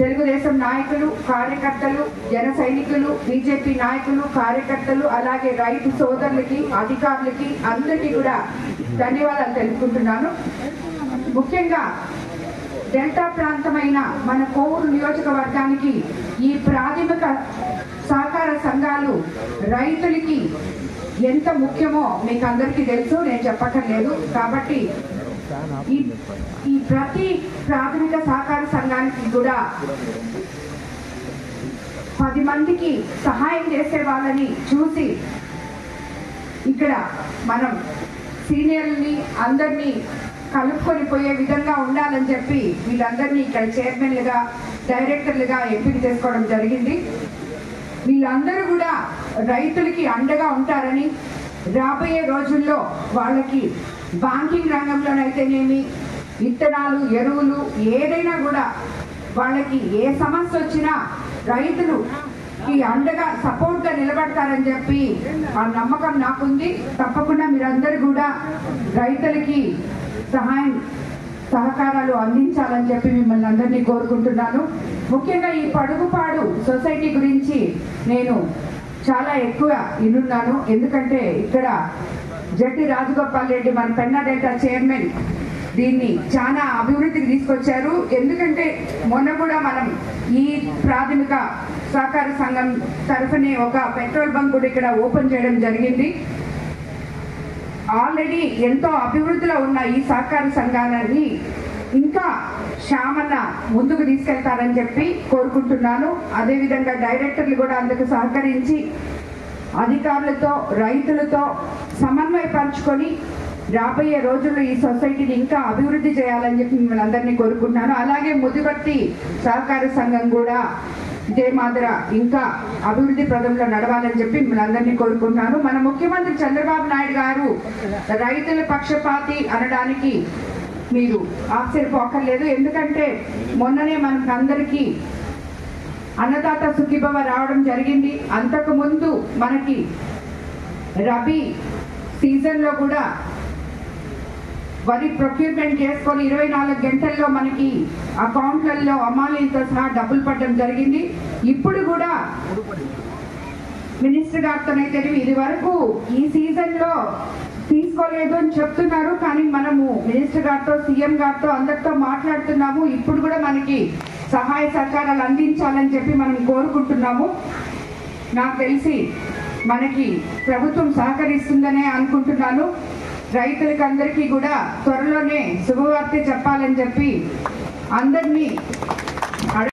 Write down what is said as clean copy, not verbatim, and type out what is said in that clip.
తెలుగుదేశం నాయకులు, కార్యకర్తలు, జన సైనికులు, బీజేపీ నాయకులు, కార్యకర్తలు, అలాగే రైతు సోదరులకి, అధికారులకి అందరికీ కూడా ధన్యవాదాలు తెలుపుకుంటున్నాను. ముఖ్యంగా డెల్టా ప్రాంతమైన మన కోవూరు నియోజకవర్గానికి ఈ ప్రాథమిక సహకార సంఘాలు రైతులకి ఎంత ముఖ్యమో మీకు అందరికీ తెలుసు, నేను చెప్పక్కర్లేదు. కాబట్టి ఈ ప్రతి ప్రాథమిక సహకార సంఘానికి కూడా 10 మందికి సహాయం చేసే వాళ్ళని చూసి ఇక్కడ మనం సీనియర్ని అందరినీ కలుపుకొని పోయే విధంగా ఉండాలని చెప్పి వీళ్ళందరినీ ఇక్కడ చైర్మన్లుగా, డైరెక్టర్లుగా ఎంపిక చేసుకోవడం జరిగింది. వీళ్ళందరూ కూడా రైతులకి అండగా ఉంటారని, రాబోయే రోజుల్లో వాళ్ళకి బ్యాంకింగ్ రంగంలోనైతేనేమి, విత్తనాలు, ఎరువులు ఏదైనా కూడా వాళ్ళకి ఏ సమస్య వచ్చినా రైతులుకి అండగా సపోర్ట్గా నిలబడతారని చెప్పి ఆ నమ్మకం నాకుంది. తప్పకుండా మీరందరూ కూడా రైతులకి సహకారాలు అందించాలని చెప్పి మిమ్మల్ని అందరినీ కోరుకుంటున్నాను. ముఖ్యంగా ఈ పడుగుపాడు సొసైటీ గురించి నేను చాలా ఎక్కువ వినున్నాను. ఎందుకంటే ఇక్కడ జట్టి రాజగోపాల్ రెడ్డి మన పెన్నా డెల్టా చైర్మన్ దీన్ని చాలా అభివృద్ధికి తీసుకొచ్చారు. ఎందుకంటే మొన్న కూడా మనం ఈ ప్రాథమిక సహకార సంఘం తరఫునే ఒక పెట్రోల్ బంక్ కూడా ఇక్కడ ఓపెన్ చేయడం జరిగింది. ఆల్రెడీ ఎంతో అభివృద్ధిలో ఉన్న ఈ సహకార సంఘాలని ఇంకా శ్యామన్న ముందుకు తీసుకెళ్తారని చెప్పి కోరుకుంటున్నాను. అదేవిధంగా డైరెక్టర్లు కూడా అందుకు సహకరించి అధికారులతో, రైతులతో సమన్వయపరుచుకొని రాబోయే రోజుల్లో ఈ సొసైటీని ఇంకా అభివృద్ధి చేయాలని చెప్పి మిమ్మల్ని అందరినీ కోరుకుంటున్నాను. అలాగే ముదివర్తి సహకార సంఘం కూడా ఇదే మాదిర ఇంకా అభివృద్ధి పదంలో నడవాలని చెప్పి మిమ్మల్ని అందరినీ కోరుకుంటున్నాను. మన ముఖ్యమంత్రి చంద్రబాబు నాయుడు గారు రైతుల పక్షపాతి అనడానికి మీరు ఆశ్చర్యపోక్కర్లేదు. ఎందుకంటే మొన్ననే మనకు అందరికీ అన్నదాత సుఖీభవ రావడం జరిగింది. అంతకు ముందు మనకి రబీ సీజన్లో కూడా వరి ప్రొక్యూర్మెంట్ చేసుకొని 24 గంటల్లో మనకి అకౌంట్లలో అమాలీలతో సహా డబ్బులు పడడం జరిగింది. ఇప్పుడు కూడా మినిస్టర్ గారితోనైతే ఇది వరకు ఈ సీజన్లో తీసుకోలేదు అని చెప్తున్నారు. కానీ మనము మినిస్టర్ గారితో, సీఎం గారితో అందరితో మాట్లాడుతున్నాము. ఇప్పుడు కూడా మనకి సహాయ సహకారాలు అందించాలని చెప్పి మనం కోరుకుంటున్నాము. నాకు తెలిసి మనకి ప్రభుత్వం సహకరిస్తుందనే అనుకుంటున్నాను. రైతులకు అందరికీ కూడా త్వరలోనే శుభవార్త చెప్పాలని చెప్పి అందరినీ